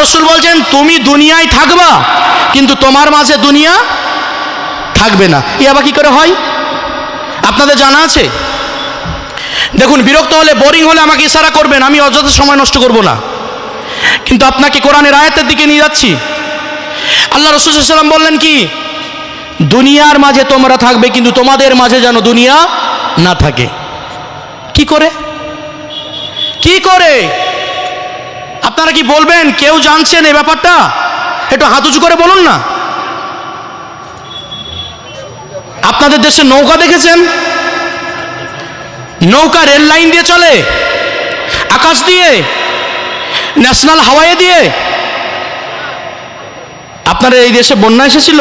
রসুল বলছেন তুমি দুনিয়ায় থাকবা কিন্তু তোমার মাঝে দুনিয়া থাকবে না। এ আবার কি করে হয় আপনাদের জানা আছে? দেখুন, বিরক্ত হলে, বোরিং হলে আমাকে ইশারা করবেন, আমি অযথা সময় নষ্ট করব না, কিন্তু আপনাকে কোরআনের আয়াতের দিকে নিয়ে যাচ্ছি। আল্লাহ রাসূল সাল্লাল্লাহু আলাইহি ওয়াসাল্লাম বললেন কি, দুনিয়ার মাঝে তোমরা থাকবে কিন্তু তোমাদের মাঝে যেন দুনিয়া না থাকে। কি করে? কি করে? আপনারা কি বলবেন? কেউ জানছেন এই ব্যাপারটা? একটু হাত উঁচু করে বলুন না। আপনাদের দেশে নৌকা দেখেছেন? নৌকা রেল লাইন দিয়ে চলে, আকাশ দিয়ে, ন্যাশনাল হাইওয়ে দিয়ে। আপনাদের এই দেশে বন্যা এসেছিল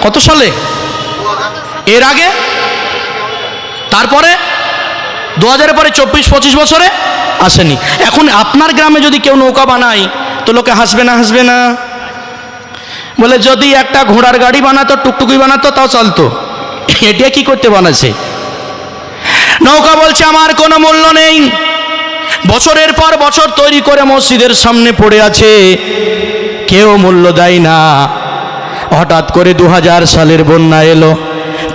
কত সালে? এর আগে? তারপরে 2000-এর পরে 24-25 বছরে আসেনি। এখন আপনার গ্রামে যদি কেউ নৌকা বানায় তো লোকে হাসবে না? হাসবে না? বলে যদি একটা ঘোড়ার গাড়ি বানাতো, টুকটুকি বানাতো, তাও চলতো। এটা কি করতে বানাচ্ছে? নৌকা বলছে আমার কোনো মূল্য নেই, বছরের পর বছর তৈরি করে মসজিদের সামনে পড়ে আছে, কেউ মূল্য দেয় না। হঠাৎ করে 2000 সালের বন্যা এলো,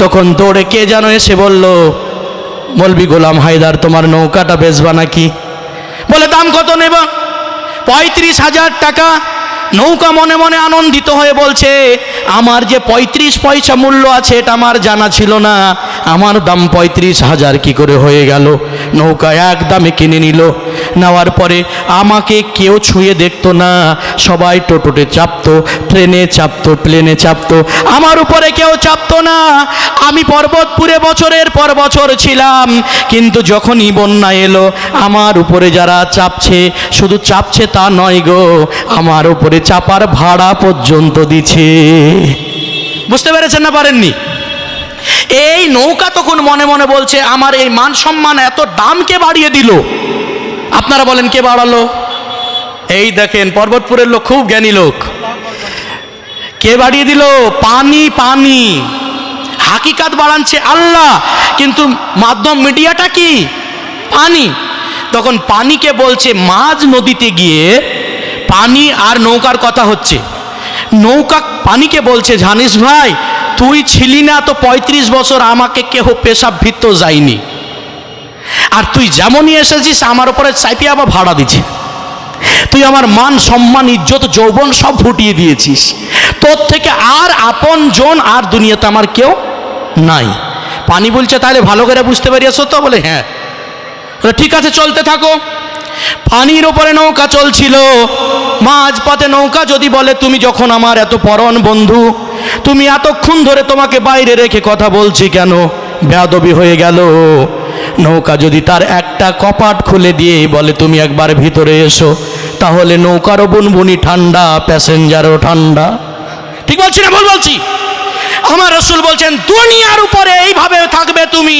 তখন দৌড়ে কে যেন এসে বলল, মৌলভী গোলাম হায়দার তোমার নৌকাটা বেচবা নাকি? বলে দাম কত নেবা? 35,000 টাকা। নৌকা মনে মনে আনন্দিত হয়ে বলছে, আমার যে 35 পয়সা মূল্য আছে এটা আমার জানা ছিল না, আমার দাম 35,000 কি করে হয়ে গেল? নৌকা এক দামে কিনে নিল। নেওয়ার পরে আমাকে কেউ ছুঁয়ে দেখতো না, সবাই টোটোতে চাপতো, ট্রেনে চাপতো, প্লেনে চাপতো, আমার উপরে কেউ চাপতো না। আমি পর্বতপুরে বছরের পর বছর ছিলাম, কিন্তু যখনই বন্যা এলো আমার উপরে যারা চাপছে, শুধু চাপছে তা নয় গো, আমার উপরে চাপার ভাড়া পর্যন্ত দিচ্ছে। বুঝতে পেরেছেন না পারেননি? এই নৌকা তখন মনে মনে বলছে, আমার এই মান সম্মান এত দাম কে বাড়িয়ে দিল? আপনারা বলেন কে বাড়ালো? এই দেখেন পর্বতপুরের লোক খুব জ্ঞানী লোক। কে বাড়িয়ে দিল? পানি। পানি হাকিকাত বাড়াচ্ছে আল্লাহ, কিন্তু মাধ্যম মিডিয়াটা কি? পানি। তখন পানিকে বলছে, মাঝ নদীতে গিয়ে পানি আর নৌকার কথা হচ্ছে, নৌকা পানিকে বলছে, জানিস ভাই তুই ছিলি না তো 35 বছর, আমাকে কেহ পেশাব ভিত্ত যায়নি, আর তুই যেমনই এসেছিস আমার উপরে চাইপিয়ে আবার ভাড়া দিচ্ছে, তুই আমার মান সম্মান ইজ্জত যৌবন সব ফুটিয়ে দিয়েছিস, তোর থেকে আর আপন জন আর দুনিয়াতে আমার কেউ নাই। পানি বলছে, তাহলে ভালো করে বুঝতে পারিয়েছো তো? বলে হ্যাঁ। ঠিক আছে চলতে থাকো। পানির ওপরে নৌকা চলছিল, মাঝপথে নৌকা যদি বলে, তুমি যখন আমার এত পরণ বন্ধু, তুমি এতক্ষণ ধরে তোমাকে বাইরে রেখে কথা বলছি কেন? বেয়াদবি হয়ে গেল। নৌকা যদি তার একটা কপাট খুলে দিয়ে বলে তুমি একবার ভিতরে এসো, তাহলে নৌকারও বুনবুনি ঠান্ডা, প্যাসেঞ্জারও ঠান্ডা। ঠিক বলছি না ভুল বলছি? আমার রাসূল বলছেন, দুনিয়ার উপরে এইভাবে থাকবে তুমি,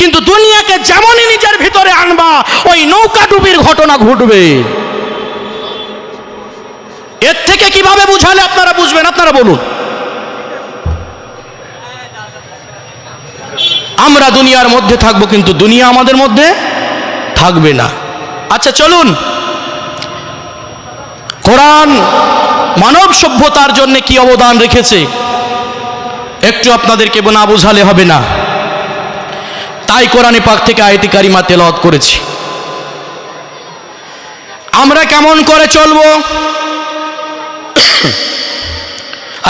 কিন্তু দুনিয়াকে যেমনই নিজের ভিতরে আনবা ওই নৌকা ডুবির ঘটনা ঘটবে। এর থেকে কিভাবে বুঝালে আপনারা বুঝবেন? আপনারা বলুন। আমরা দুনিয়ার মধ্যে থাকবো কিন্তু দুনিয়া আমাদের মধ্যে থাকবে না। আচ্ছা চলুন, কোরআন মানব সভ্যতার জন্য কি অবদান রেখেছে একটু আপনাদেরকে না বোঝালে হবে না, তাই কোরআনে পাক থেকে আয়াতে কারিমা তেলাওয়াত করেছি। আমরা কেমন করে চলবো?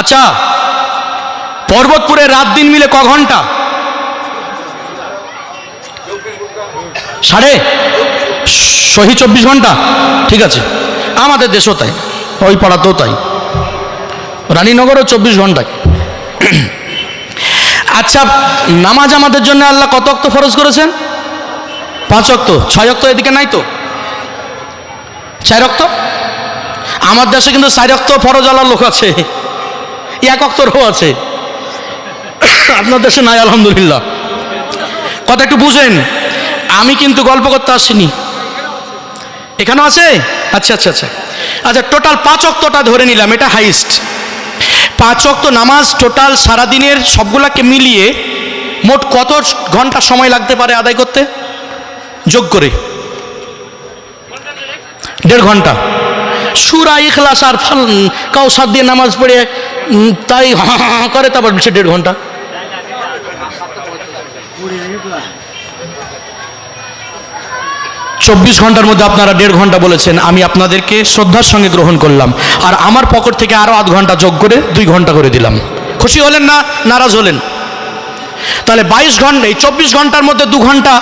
আচ্ছা, পর্বতপুরে রাত দিন মিলে ক ঘন্টা? 24 ঘন্টা। ঠিক আছে, আমাদের দেশও তাই, ওই পাড়াতেও তাই, রানীনগরও 24 ঘন্টায়। আচ্ছা, নামাজ আমাদের জন্য আল্লাহ কত ওয়াক্ত ফরজ করেছেন? 5 ওয়াক্ত। 6 ওয়াক্ত এদিকে নাই তো? 4 ওয়াক্ত। আমার দেশে কিন্তু 4 ওয়াক্ত ফরজ আল্লাহর লোক আছে, 1 ওয়াক্তরও আছে। আপনার দেশে নাই আলহামদুলিল্লাহ। কথা একটু বুঝেন, আমি কিন্তু গল্প করতে আসিনি। এখানেও আছে? আচ্ছা আচ্ছা আচ্ছা আচ্ছা, টোটাল 5 ওয়াক্তটা ধরে নিলাম, এটা হাইস্ট। 5 ওয়াক্ত নামাজ টোটাল সারাদিনের সবগুলাকে মিলিয়ে মোট কত ঘন্টা সময় লাগতে পারে আদায় করতে? যোগ করে 1.5 ঘন্টা। সূরা ইখলাস আর কাউসার দিয়ে নামাজ পড়ে তাই করে, তারপর 1.5 ঘন্টা। চব্বিশ ঘন্টার মধ্যে আপনারা 1.5 ঘন্টা বলেছেন, আমি আপনাদেরকে শ্রদ্ধার সঙ্গে গ্রহণ করলাম, আর আমার পকেট থেকে আরো আধ ঘন্টা যোগ করে 2 ঘন্টা করে দিলাম। খুশি হলেন না নারাজ হলেন? তাহলে 22 ঘন্টা, এই 24 ঘন্টার মধ্যে 2 ঘন্টা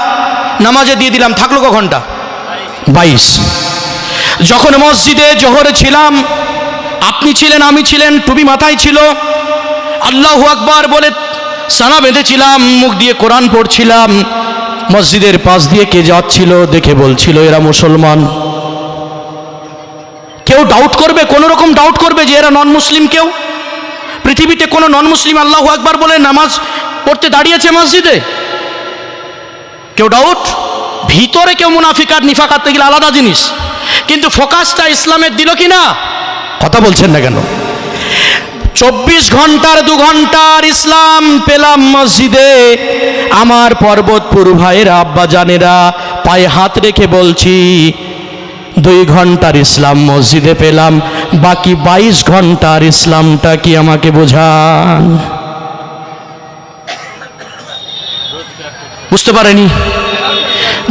নামাজে দিয়ে দিলাম, থাকলো ক ঘন্টা? 22। যখন মসজিদে জোহরে ছিলাম, আপনি ছিলেন, আমি ছিলেন, টুপি মাথায় ছিল, আল্লাহু আকবার বলে সানা বেঁধেছিলাম, মুখ দিয়ে কোরআন পড়ছিলাম, মসজিদের পাশ দিয়ে কে যাচ্ছিল দেখে বলছিল এরা মুসলমান। কেউ ডাউট করবে, কোন রকম ডাউট করবে যে এরা নন মুসলিম? কেউ পৃথিবীতে কোনো নন মুসলিম আল্লাহু আকবার বলে নামাজ পড়তে দাঁড়িয়েছে মসজিদে? কেউ ডাউট? ভিতরে কেউ মুনাফিক আর নিফাক করতে গেলে আলাদা জিনিস, কিন্তু ফোকাসটা ইসলামের দিল কি না? কথা বলছেন না কেন? 24 ঘন্টার 2 ঘন্টার ইসলাম পেলাম মসজিদে। আমার পর্বতপুর ভাইয়েরা, আব্বা জানেরা, পায়ে হাত রেখে বলছি 2 ঘন্টার ইসলাম মসজিদে পেলাম, বাকি 22 ঘন্টার ইসলামটা কি আমাকে বোঝান? বুঝতে পারেনি?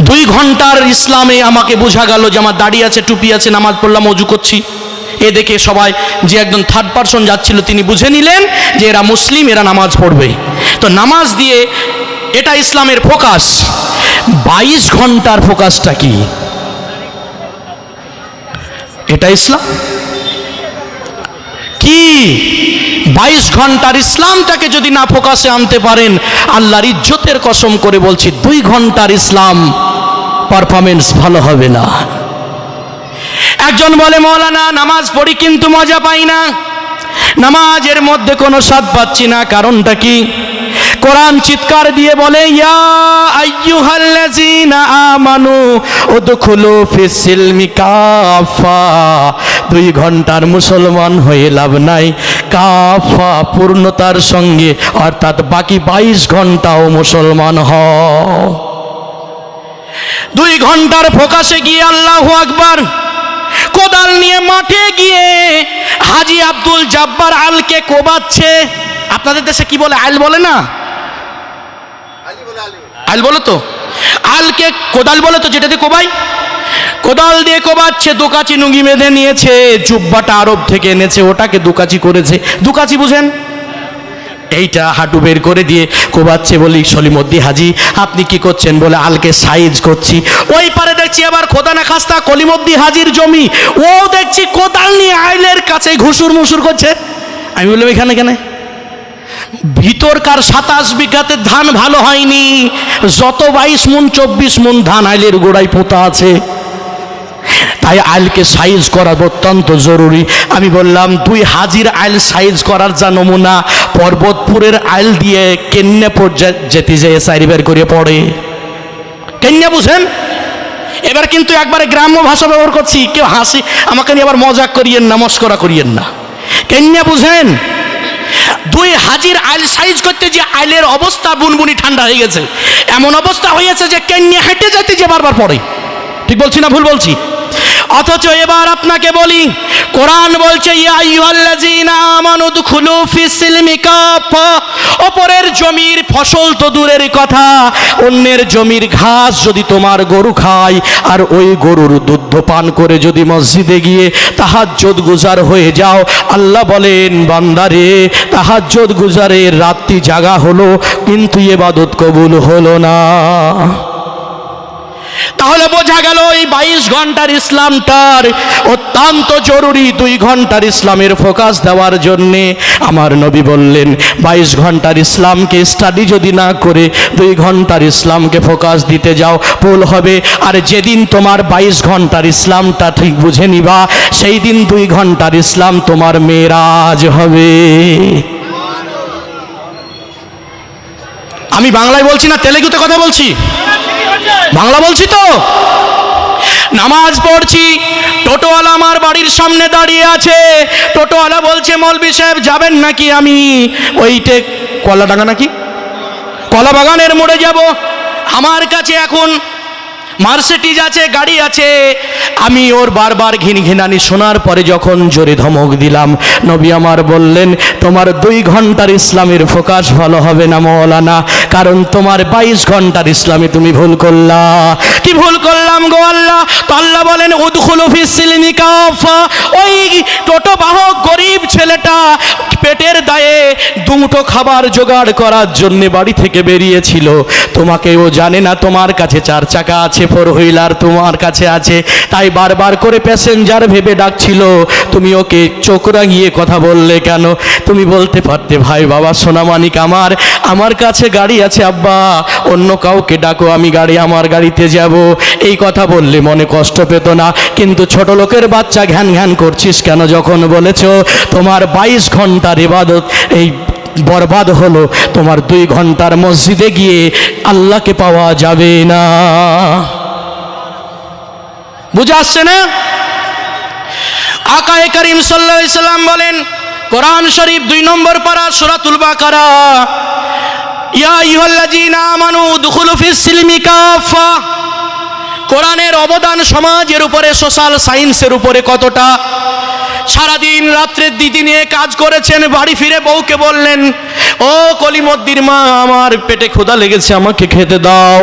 2 ঘন্টার ইসলামে আমাকে বোঝা গেল যে আমার দাড়ি আছে, টুপি আছে, নামাজ পড়লাম, ওযু করছি। এ দেখে সবাই, যে একজন থার্ড পারসন যাচ্ছিল তিনি বুঝে নিলেন যে এরা মুসলিম, এরা নামাজ পড়বে। তো নামাজ দিয়ে এটা ইসলামের ফোকাস। 22 ঘন্টার ফোকাসটা কি? এটা ইসলাম কি? 22 ঘন্টার ইসলামটাকে যদি না ফোকাসে আনতে পারেন, আল্লাহর ইজ্জতের কসম করে বলছি 2 ঘন্টার ইসলাম পারফরমেন্স ভালো হবে না। একজন বলে মৌলানা নামাজ পড়ি কিন্তু মজা পাই না, নামাজের মধ্যে কোনো স্বাদ পাচ্ছি না, কারণটা কি? কোরআন চিৎকার দিয়ে বলে ইয়া আইয়ুহাল্লাযীনা আমানু উদখুলু ফিস-সিলমি কাফা। 2 ঘন্টার মুসলমান হয়ে লাভ নাই, কাফা পূর্ণতার সঙ্গে, অর্থাৎ বাকি 22 ঘন্টাও মুসলমান হও। 2 ঘন্টার ফোকাসে গিয়ে আল্লাহু আকবার, কোদাল নিয়ে মাঠে গিয়ে হাজী আব্দুল জব্বার আলকে কোবাচ্ছে। আপনাদের দেশে কি বলে? আইল বলে না? আইল বলে তো? আলকে কোদাল বলে তো, যেটাতে কোবাই। কোদাল দিয়ে কোবাচ্ছে, দুকাচি নুঙ্গি বেঁধে নিয়েছে, জুব্বাটা আরব থেকে এনেছে, ওটাকে দুকাচি করেছে। দুকাচি বুঝেন? এইটা হাঁটু বের করে দিয়ে কোবাচ্ছে। বলি সলিমুদ্দি হাজি আপনি কি করছেন? বলে আলকে সাইজ করছি। ওই পারে দেখছি আবার খোদা না খাস্তা কলিমুদ্দি হাজির জমি, ও দেখছি কোদাল নিয়ে আইলের কাছে ঘুষুর মুসুর করছে। আমি বললাম এখানে কেন? ভিতরকার 27 বিঘাতে ধান ভালো হয়নি, যত 22 মণ 24 মণ ধান আইলের গোড়ায় পোতা আছে, তাই আইলকে সাইজ করা অত্যন্ত জরুরি। আমি বললাম 2 হাজির আইল সাইজ করার যা নমুনা, পর্বতপুরের আইল দিয়ে কেন্যা যেতে যেয়ে 4 বের করে পড়ে। কেন্যা বুঝেন? এবার কিন্তু একবারে গ্রাম্য ভাষা ব্যবহার করছি, কেউ হাসি আমাকে নিয়ে আবার মজাক করিয়েন না, মস্করা করিয়েন না। কেন্যা বুঝেন? 2 হাজির আইল সাইজ করতে যে আইলের অবস্থা বুনবুনি ঠান্ডা হয়ে গেছে, এমন অবস্থা হয়েছে যে কেন্যা হেঁটে যেতে যে বারবার পড়ে। ঠিক বলছি না ভুল বলছি? অথচ এবার আপনাকে বলি, কোরআন বলছে ইয়া আইয়ুহাল্লাযীনা আমানু উদখুলু ফিস-সিলমি কাফা। ওপরের জমির ফসল তো দূরের কথা, অন্যের জমির ঘাস যদি তোমার গরু খায় আর ওই গরুর দুধ পান করে যদি মসজিদে গিয়ে তাহাজ্জুদ গুজার হয়ে যাও, আল্লাহ বলেন বান্দারে তাহাজ্জুদ গুজারের রাত্রি জাগা হলো কিন্তু ইবাদত কবুল হলো না। তাহলে বোঝা গেল এই 22 ঘন্টার ইসলামটার অত্যন্ত জরুরি। 2 ঘন্টার ইসলামের ফোকাস দেওয়ার জন্যে আমার নবী বললেন 22 ঘন্টার ইসলামকে স্টাডি যদি না করে 2 ঘন্টার ইসলামকে ফোকাস দিতে যাও ভুল হবে। আর যেদিন তোমার 22 ঘন্টার ইসলামটা ঠিক বুঝে নিবা, সেই দিন 2 ঘন্টার ইসলাম তোমার মেরাজ হবে। আমি বাংলায় বলছি না তেলেগুতে কথা বলছি? বাংলা বলছি তো। নামাজ পড়ছি, টোটোওয়ালা আমার বাড়ির সামনে দাঁড়িয়ে আছে। টোটোওয়ালা বলছে মৌলভী সাহেব যাবেন নাকি? আমি ওইটে কলাডাঙ্গা নাকি কলা বাগানের মোড়ে যাব। আমার কাছে এখন মার্সিডিজ আছে, গাড়ি আছে। আমি ওর বারবার ঘিনঘিনানি শোনার পরে যখন জোরে ধমক দিলাম, নবী আমার বললেন, তোমার 2 ঘন্টার ইসলামের ফোকাস ভালো হবে না মওলানা, কারণ তোমার 22 ঘন্টার ইসলামে তুমি ভুল করলা। কি ভুল করলাম গো আল্লাহ? তো আল্লাহ বলেন, উদখুলু ফিস সিলমি কাফা। ওই টোটো বাহক গরিব ছেলেটা পেটের দায়ে 2 মুঠো খাবার জোগাড় করার জন্য বাড়ি থেকে বেরিয়েছিল। তোমাকে ও জানে না তোমার কাছে 4 চাকা আছে, 4 হুইলার তোমার কাছে আছে, তাই বারবার করে প্যাসেঞ্জার ভেবে ডাকছিল। তুমি ওকে চোখ রাঙিয়ে কথা বললে কেন? তুমি বলতে পারতে, ভাই বাবা সোনামানিক, আমার কাছে গাড়ি আছে আব্বা, অন্য কাউকে ডাকো, আমি আমার গাড়িতে যাব। এই কথা বললে মনে কষ্ট পেত না, কিন্তু ছোট লোকের বাচ্চা ঘ্যান ঘ্যান করছিস কেন যখন বলেছো তোমার 22 ঘন্টার ইবাদত এই বরবাদ হলো, তোমার 2 ঘন্টার মসজিদে গিয়ে আল্লাহকে পাওয়া যাবে না। বুঝে আসছে না? আকায়ে কারীম সাল্লাল্লাহু আলাইহি সাল্লাম বলেন, কোরআন শরীফ 2 নম্বর পারা সূরাতুল বাকারা, ইয়া আইয়ুহাল্লাযীনা আমানু উদখুলু ফিস সিলমি কাফা। কোরআনের অবদান সমাজের উপরে, সোশ্যাল সায়েন্সের উপরে কতটা। সারাদিন রাত্রে দিদি নিয়ে কাজ করেছেন, বাড়ি ফিরে বউকে বললেন, ও কলিমদ্দির মা, আমার পেটে ক্ষুধা লেগেছে, আমাকে খেতে দাও।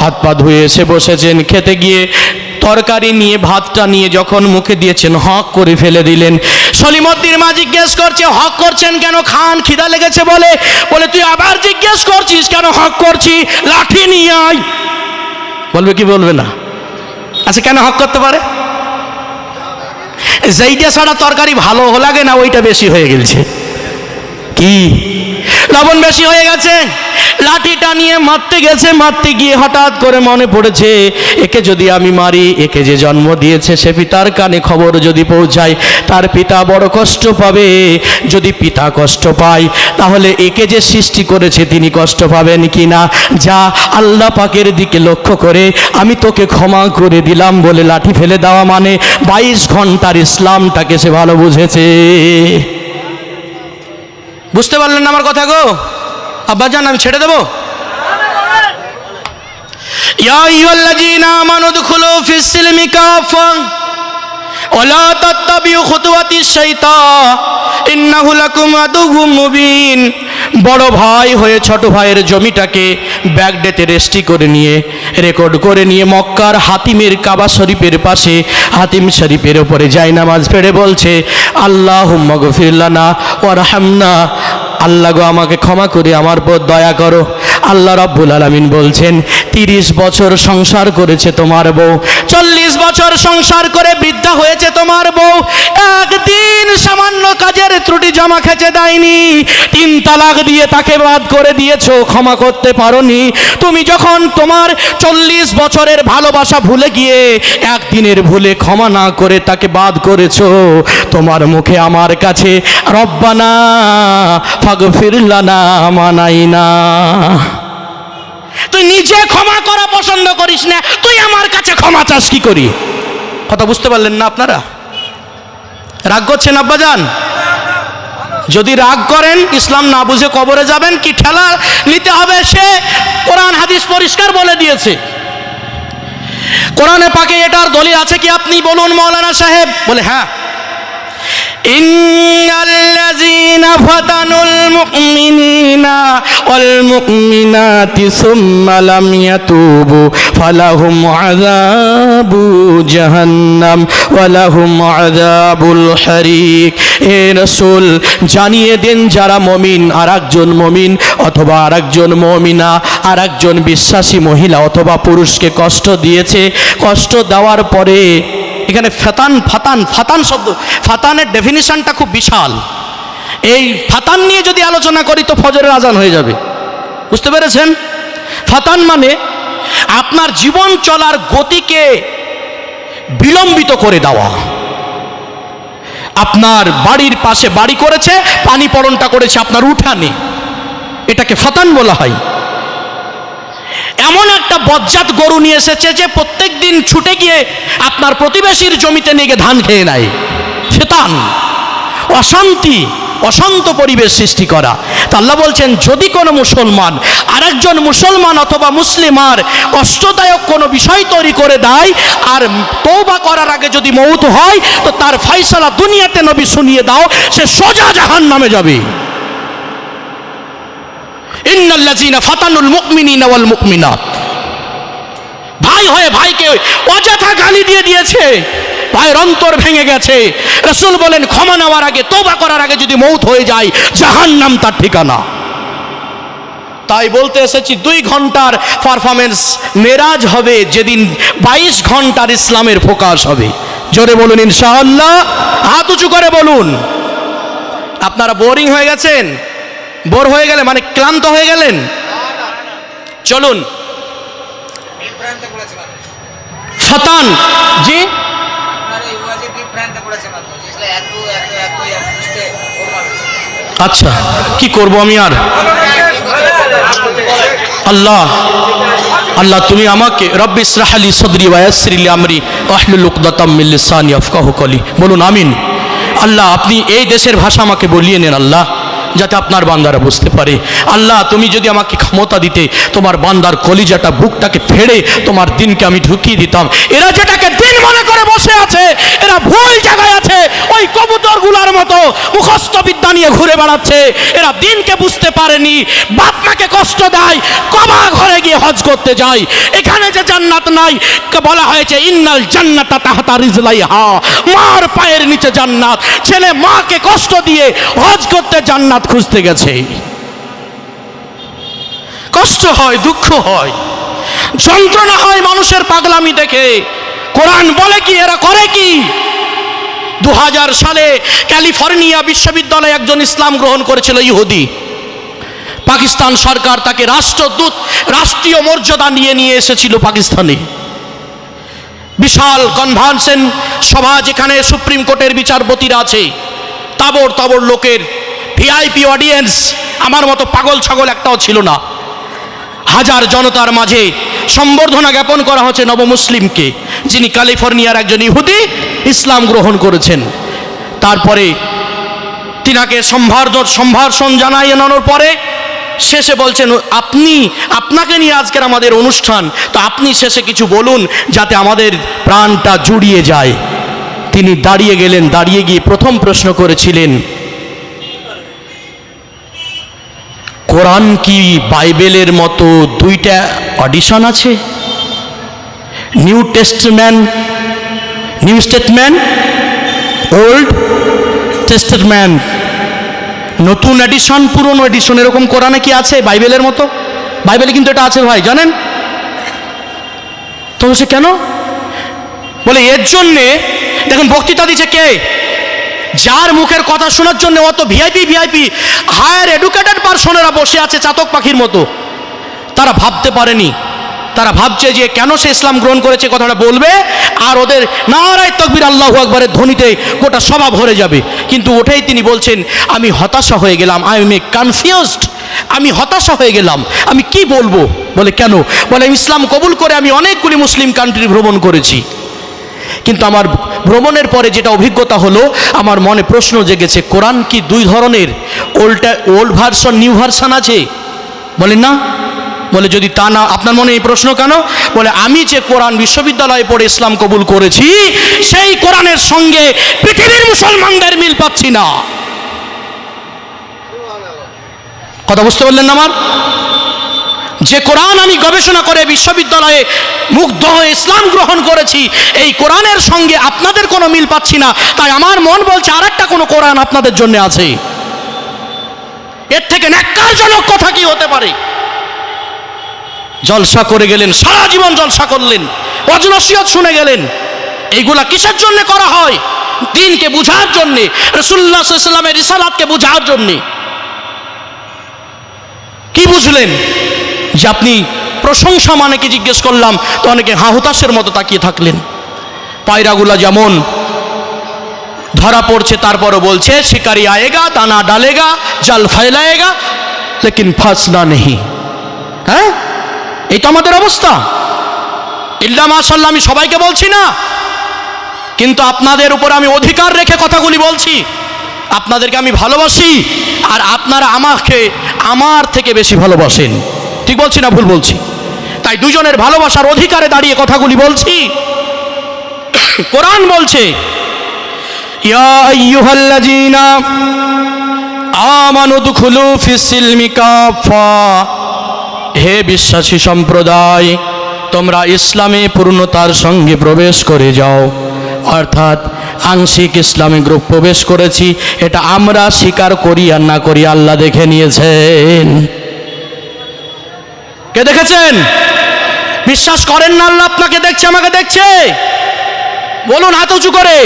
হাত পা ধুয়ে এসে বসেছেন, খেতে গিয়ে তরকারি নিয়ে ভাতটা নিয়ে যখন মুখে দিয়েছেন, হক করে ফেলে দিলেন। সলিমদ্দির মা জিজ্ঞেস করছে, হক করছেন কেন? খান, খিদা লেগেছে বলে। তুই আবার জিজ্ঞেস করছিস কেন হক করছি? লাঠি নিয়ে আয়। বলবে কি বলবে না? আচ্ছা, কেন হক করতে পারে? যেইটা ছাড়া তরকারি ভালো লাগে না, ওইটা বেশি হয়ে গেছে। কি লবণ বেশি হয়ে গেছে, লাঠিটা নিয়ে মারতে গেছে। মারতে গিয়ে হঠাৎ করে মনে পড়েছে, একে যদি আমি মারি, একে যে জন্ম দিয়েছে সে পিতার কানে খবর যদি পৌঁছায়, তার পিতা বড় কষ্ট পাবে। যদি পিতা কষ্ট পায়, তাহলে একে যে সৃষ্টি করেছে তিনি কষ্ট পাবেন কি না? যা, আল্লাহ পাকের দিকে লক্ষ্য করে আমি তোকে ক্ষমা করে দিলাম বলে লাঠি ফেলে দেওয়া মানে 22 ঘন্টার ইসলামটাকে সে ভালো বুঝেছে। বুঝতে পারলেন না আমার কথা গো? আব্বাজান, আমি ছেড়ে দেবো? ইয়া আইয়ুহাল্লাযীনা আমানু উদখুলু ফিস সিলমি কাফা ওয়া লা তাত্তাবিউ খুতুওয়াতিশ শাইতান ইন্নাহু লাকুম আদুউম মুবিন। বড় ভাই হয়ে ছোট ভাইয়ের জমিটাকে ব্যাগডেতে রেজিস্ট্রি করে নিয়ে, রেকর্ড করে নিয়ে মক্কার হাতিমের কাবা শরীফের পাশে হাতিম শরীফের উপরে জায়নামাজ পড়ে বলছে, আল্লাহুম্মা গফির লানা ওয়ারহামনা। আল্লাহ গো, আমাকে ক্ষমা করে আমার উপর দয়া করো। আল্লাহ রাব্বুল আলামিন বলছেন, 30 বছর সংসার করেছে তোমার বউ, 40 বছর সংসার করে বৃদ্ধা হয়েছে তোমার বউ, একদিন সামান্য কাজের ত্রুটি জমা খেচে দেয়নি, 3 তালাক দিয়ে তাকে বাদ করে দিয়েছো, ক্ষমা করতে পারোনি। তুমি যখন তোমার 40 বছরের ভালোবাসা ভুলে গিয়ে একদিনের ভুলে ক্ষমা না করে তাকে বাদ করেছো, তোমার মুখে আমার কাছে রব্বানা ফাগফির লানা মানাইনা। তুই নিজে ক্ষমা করা পছন্দ করিস না, তুই আমার কাছে ক্ষমা চাস কি করি? কথা বুঝতে পারলেন না আপনারা? রাগ করছেন আব্বাজান? যদি রাগ করেন, ইসলাম না বুঝে কবরে যাবেন, কি ঠেলা নিতে হবে সে কোরআন হাদিস পরিষ্কার বলে দিয়েছে। কোরআনে পাকে এটার দলিল আছে কি আপনি বলুন মাওলানা সাহেব? বলে হ্যাঁ, ইন্নাল্লাযীনা ফাতানুল মুমিনিনা ওয়াল মুমিনাতি সুম্মা লাম ইয়াতুবু ফালাহুম আযাবু জাহান্নাম ওয়া লাহুম আযাবুল হারিক। হে রাসূল, জানিয়ে দেন যারা মুমিন আরেকজন মুমিন অথবা আরেকজন মুমিনা আরেকজন বিশ্বাসী মহিলা অথবা পুরুষকে কষ্ট দিয়েছে, কষ্ট দেওয়ার পরে, এখানে ফাতান শব্দ, ফাতানের ডেফিনিশনটা খুব বিশাল। এই ফাতান নিয়ে যদি আলোচনা করি তো ফজরের আজান হয়ে যাবে। বুঝতে পেরেছেন? ফাতান মানে আপনার জীবন চলার গতিকে বিলম্বিত করে দেওয়া। আপনার বাড়ির পাশে বাড়ি করেছে, পানি পড়নটা করেছে আপনার উঠানে, এটাকে ফাতান বলা হয়। এমন একটা বজ্জাত গরু নিয়ে এসেছে যে প্রত্যেক দিন ছুটে গিয়ে আপনার প্রতিবেশীর জমিতে নিয়ে গিয়ে ধান খেয়ে নেয়। ফাতান, অশান্তি, অশান্ত পরিবেশ সৃষ্টি করা। তা আল্লাহ বলছেন যদি কোনো মুসলমান আরেকজন মুসলমান অথবা মুসলিমার কষ্টদায়ক কোনো বিষয় তৈরি করে দেয় আর তওবা করার আগে যদি মউত হয় তো তার ফয়সালা দুনিয়াতে নবী শুনিয়ে দাও, সে সোজা জাহান্নামে যাবে। ইন্নাল্লাযীনা ফাতানুল মুমিনিনা ওয়াল মুমিনাত, ভাই হয়ে ভাইকে অযথা গালি দিয়ে দিয়েছে, ভাইয়ের অন্তর ভেঙে গেছে। রাসূল বলেন ক্ষমা নেওয়ার আগে তওবা করার আগে যদি মউত হয়ে যায় জাহান্নাম তার ঠিকানা। তাই বলতে এসেছি 2 ঘন্টার পারফরমেন্স মেরাজ হবে যেদিন 22 ঘন্টার ইসলামের ফোকাস হবে। জোরে বলুন ইনশাআল্লাহ, হাত উঁচু করে বলুন। আপনারা বোরিং হয়ে গেছেন? বোর হয়ে গেলে মানে ক্লান্ত হয়ে গেলেন? চলুন ফাতান জি আচ্ছা কি করব আমি আর? আল্লাহ আল্লাহ তুমি আমাকে রব্বি ইসরাহ লি সাদরি ওয়া ইয়াসসির লি আমরি ওয়াহলুল উকদাতাম মিন লিসানি ইয়াফকাহু কওলি। বলুন আমিন। আল্লাহ আপনি এই দেশের ভাষা আমাকে বলিয়ে নেন আল্লাহ, যাতে আপনার বান্দারা বুঝতে পারে। আল্লাহ তুমি যদি আমাকে ক্ষমতা দিতে তোমার বান্দার কলিজাটা বুকটাকে ফেড়ে তোমার দিনকে আমি ঢুকিয়ে দিতাম। এরা যেটাকে দিন মনে করে বসে আছে এরা ভুল জায়গায় আছে, ওই কবুতরগুলোর মতো মুখস্থ বিদ্যা নিয়ে ঘুরে বেড়াচ্ছে। এরা দিনকে বুঝতে পারেনি, বাপ মাকে কষ্ট দেয়, কবা ঘরে গিয়ে হজ করতে যায়। এখানে যে জান্নাত নাই, বলা হয়েছে ইন্নাল জান্নাতা তাহতা রিজলাইহা, মার পায়ের নিচে জান্নাত। ছেলে মাকে কষ্ট দিয়ে হজ করতে জান্নাত খুঁজতে গেছে। কষ্ট হয়, দুঃখ হয়, যন্ত্রণা হয় মানুষের পাগলামি দেখে। কোরআন বলে কি, এরা করে কি? 2000 সালে ক্যালিফোর্নিয়া বিশ্ববিদ্যালয়ে একজন ইসলাম গ্রহণ করেছিল ইহুদি। পাকিস্তান সরকার তাকে রাষ্ট্রদূত, রাষ্ট্রীয় মর্যাদা নিয়ে এসেছিল পাকিস্তানে। বিশাল কনভেনশন সভা, যেখানে সুপ্রিম কোর্টের বিচারপতিরা আছে, তাবড় তাবড় লোকের ভিআইপি অডিয়েন্স। আমার মতো পাগল ছাগল একটাও ছিল না। হাজার জনতার মাঝে সম্বর্ধনা জ্ঞাপন করা হচ্ছে নবমুসলিমকে, যিনি ক্যালিফোর্নিয়ার একজন ইহুদি ইসলাম গ্রহণ করেছেন। তারপরে তিনাকে সম্ভাষণ জানানোর পরে শেষে বলছেন আপনাকে নিয়ে আজকের আমাদের অনুষ্ঠান, তো আপনি শেষে কিছু বলুন যাতে আমাদের প্রাণটা জুড়িয়ে যায়। তিনি দাঁড়িয়ে গেলেন, দাঁড়িয়ে গিয়ে প্রথম প্রশ্ন করেছিলেন, কোরআন কি বাইবেলের মতো 2টা অডিশন আছে? নিউ টেস্টমেন্ট, ওল্ড টেস্টমেন্ট, নতুন এডিশন, পুরনো এডিশন, এরকম কোরআনে কি আছে বাইবেলের মতো? বাইবেলে কিন্তু এটা আছে ভাই, জানেন তো? সে কেন বলে? এর জন্যে দেখুন বক্তৃতা দিচ্ছে কে? যার মুখের কথা শোনার জন্য অত ভিআইপি হায়ার এডুকেটেড পার্সনেরা বসে আছে চাতক পাখির মতো। তারা ভাবতে পারেনি, তারা ভাবছে যে কেন সে ইসলাম গ্রহণ করেছে কথাটা বলবে, আর ওদের নারায়ে তাকবীর আল্লাহু আকবারের ধ্বনিতে গোটা সভা ভরে যাবে। কিন্তু ওঠেই তিনি বলছেন, আমি হতাশা হয়ে গেলাম, আই এম কনফিউজড, আমি হতাশা হয়ে গেলাম, আমি কি বলবো? বলে কেন? বলে ইসলাম কবুল করে আমি অনেকগুলি মুসলিম কান্ট্রি ভ্রমণ করেছি, কিন্তু আমার ভ্রমণের পরে যেটা অভিজ্ঞতা হলো, আমার মনে প্রশ্ন জেগেছে, কোরআন কি 2 ধরনের, ওল্ড ভার্সন, নিউ ভার্সন আছে? বলেন না। বলে যদি তা না, আপনার মনে এই প্রশ্ন কেন? বলে আমি যে কোরআন বিশ্ববিদ্যালয়ে পড়ে ইসলাম কবুল করেছি, সেই কোরআনের সঙ্গে পৃথিবীর মুসলমানদের মিল পাচ্ছি না। কথা বুঝতে পারলেন না? আমার যে কোরআন আমি গবেষণা করে বিশ্ববিদ্যালয়ে মুগ্ধ হয়ে ইসলাম গ্রহণ করেছি, এই কোরআনের সঙ্গে আপনাদের কোনো মিল পাচ্ছি না। তাই আমার মন বলছে আরেকটা কোনো কোরআন আপনাদের জন্য আছে। এর থেকে ন্যাক্কারজনক কথা কি হতে পারে? জলসা করে গেলেন, সারা জীবন জলসা করলেন, ওয়াজ নসিহত শুনে গেলেন। এইগুলা কিসের জন্য করা হয়? দিনকে বুঝার জন্যে, রাসূলুল্লাহ সাল্লাল্লাহু আলাইহি ওয়াসাল্লামের রিসালাতকে বুঝার জন্যে। কি বুঝলেন? যে আপনি প্রশংসা মানে কি জিজ্ঞেস করলাম, তো অনেকে হাহুতাশের মতো তাকিয়ে থাকলেন। পায়রাগুলা যেমন ধরা পড়ছে, তারপরও বলছে শিকারি আয়েগা, দানা ডালেগা, জাল ফেলায়েগা, লেকিন ফাঁসনা নেহি। হ্যাঁ, এই তো আমাদের অবস্থা। ইল্লা মাশাআল্লাহ, আমি সবাইকে বলছি না, কিন্তু আপনাদের উপর আমি অধিকার রেখে কথাগুলি বলছি। আপনাদেরকে আমি ভালোবাসি আর আপনারা আমাকে আমার থেকে বেশি ভালোবাসেন। ঠিক বলছি না ভুল বলছি? তাই দুজনের ভালোবাসার অধিকারে দাঁড়িয়ে কথাগুলি বলছি। কোরআন বলছে, ইয়া আইয়ুহাল্লাযীনা আমানু দুখুলু ফিস-সিলমি কাফা, হে বিশ্বাসী সম্প্রদায়, তোমরা ইসলামে পূর্ণতার সঙ্গে প্রবেশ করে যাও। অর্থাৎ আংশিক ইসলামে গ্রুপ প্রবেশ করেছি, এটা আমরা স্বীকার করি আর না করি আল্লাহ দেখে নিয়েছেন। কে দেখেছেন? বিশ্বাস করেন না আল্লাহ আপনাকে দেখছে, আমাকে দেখছে? বলুন হাত উঁচু করে।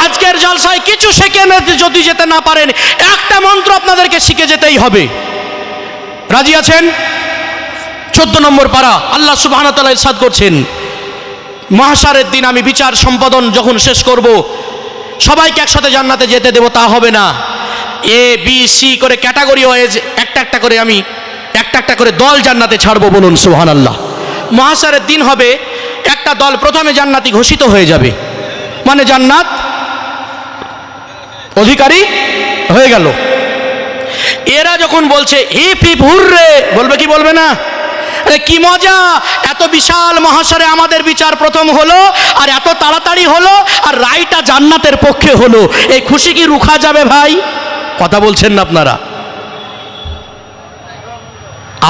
আজকের জলসায় কিছু শিখে যদি যেতে না পারেন, একটা মন্ত্র আপনাদেরকে শিখে যেতেই হবে। রাজি আছেন? 14 নম্বর পারা আল্লাহ সুবহানাহু ওয়া তাআলা ইরশাদ করছেন, মাহশারের দিন আমি বিচার সম্পাদন যখন শেষ করব, সবাইকে একসাথে জান্নাতে যেতে দেব তা হবে না। এ বি সি করে ক্যাটাগরি ওয়াইজ একটা একটা করে আমি একটা একটা করে দল জান্নাতে ছাড়বো। বলুন সুবহানাল্লাহ। মাহশারের দিন হবে একটা দল প্রথমে জান্নাতি ঘোষিত হয়ে যাবে, মানে জান্নাত অধিকারী হয়ে গেল। এরা যখন বলছে হিপ হিপ হুররে, বলবে কি বলবে না? আরে কি মজা, এত বিশাল মহাশরে আমাদের বিচার প্রথম হলো, আর এত তাড়াতাড়ি হলো, আর রায়টা জান্নাতের পক্ষে হলো। এই খুশি কি রুখা যাবে ভাই? কথা বলছেন না আপনারা?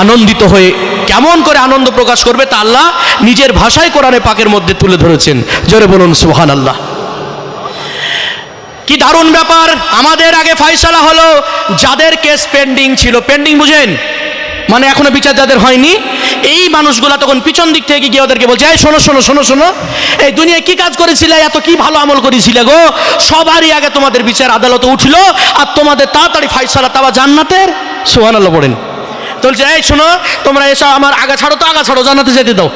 আনন্দিত হয়ে কেমন করে আনন্দ প্রকাশ করবে তা আল্লাহ নিজের ভাষায় কোরআনে পাকের মধ্যে তুলে ধরেছেন। জোরে বলুন সুবহানাল্লাহ। কি দারুণ ব্যাপার! আমাদের আগে ফয়সালা হলো, যাদের কেস পেন্ডিং ছিল, পেন্ডিং বুঝেন মানে এখনো বিচার যাদের হয়নি, এই মানুষগুলা তখন পিছন দিক থেকে গিয়ে ওদেরকে বলছে, এই শোনো শোনো শোনো শোনো, এই দুনিয়ায় কি কাজ করেছিলে, এত কি ভালো আমল করেছিলে গো, সবারই আগে তোমাদের বিচার আদালতে উঠলো, আর তোমাদের তাড়াতাড়ি ফয়সালা, তাওয়া জান্নাতের। সুবহানাল্লাহ বলেন। তো বলছে, এই শোনো, তোমরা এসব আমার আগা ছাড়ো, তো আগা ছাড়ো, জান্নাতে যেতে দাও।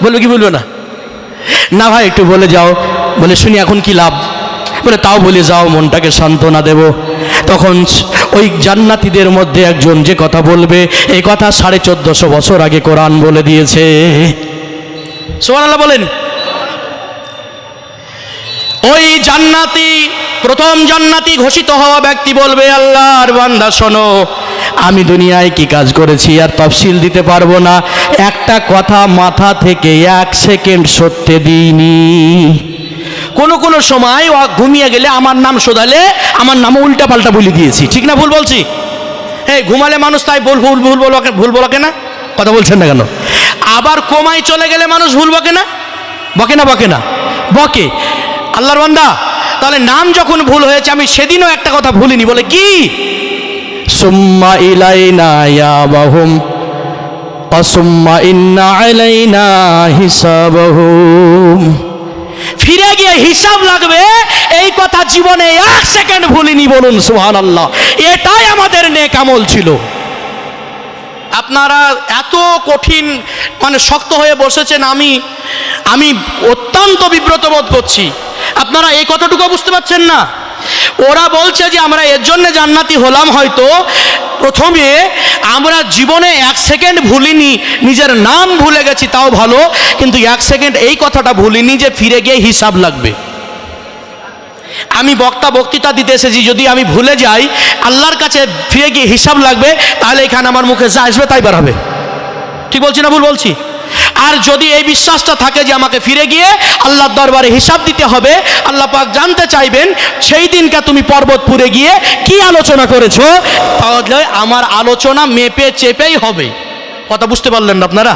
বলবে কি বলবে না? না ভাই একটু বলে যাও। বলে শুনি এখন কি লাভ? বলে তাও বলে যাও, মনটাকে সান্ত্বনা দেব। তখন ওই জান্নাতীদের মধ্যে একজন যে কথা বলবে, এই কথা 1450 বছর আগে কোরআন বলে দিয়েছে। সুবহানাল্লাহ বলেন। ওই জান্নাতি, প্রথম জান্নাতি ঘোষিত হওয়া ব্যক্তি বলবে, আল্লাহর বান্দা শোনো, আমি দুনিয়ায় কি কাজ করেছি আর তফসিল দিতে পারবো না, একটা কথা মাথা থেকে 1 সেকেন্ড সরতে দিইনি। কোনো সময় ঘুমিয়ে গেলে আমার নাম শোধালে আমার নামও উল্টা পাল্টা বলে দিয়েছি। ঠিক না ভুল বলছি? হ্যাঁ, ঘুমালে মানুষ তাই ভুল বলকে না? কথা বলছেন না কেন? আবার কোমায় চলে গেলে মানুষ ভুল বকে না? বকে। আল্লাহর বান্দা, তাহলে নাম যখন ভুল হয়েছে, আমি সেদিনও একটা কথা ভুলিনি। বলে কি? সুম্মা ইলাইনা ইয়াবাহুম আসুম্মা ইন্না আলাইনা হিসাবাহুম। ফিরে গিয়ে হিসাব লাগবে, এই কথা জীবনে 1 সেকেন্ড ভুলিনি। বলুন সুবহানাল্লাহ। এটাই আমাদের নেক আমল ছিল। আপনারা এত কঠিন মানে শক্ত হয়ে বসেছেন, আমি অত্যন্ত বিব্রত বোধ করছি। আপনারা এই কথাটুকু বুঝতে পারছেন না? ওরা বলছে যে আমরা এর জন্য জান্নাতি হলাম, হয়তো প্রথমে আমরা জীবনে 1 সেকেন্ড ভুলিনি, নিজের নাম ভুলে গেছি তাও ভালো, কিন্তু 1 সেকেন্ড এই কথাটা ভুলিনি যে ফিরে গিয়ে হিসাব লাগবে। আমি বক্তৃতা দিতে এসেছি, যদি আমি ভুলে যাই আল্লাহর কাছে ফিরে গিয়ে হিসাব লাগবে, তাহলে এখানে আমার মুখে যা আসবে তাই বার হবে। ঠিক বলছি না ভুল বলছি? আর যদি এই বিশ্বাসটা থাকে যে আমাকে ফিরে গিয়ে আল্লাহর দরবারে হিসাব দিতে হবে, আল্লাহ পাক জানতে চাইবেন সেই দিনকে তুমি পর্বতপুরে গিয়ে কি আলোচনা করেছো, তাহলে আমার আলোচনা মেপে চেপেই হবে। কথা বুঝতে পারলেন না আপনারা?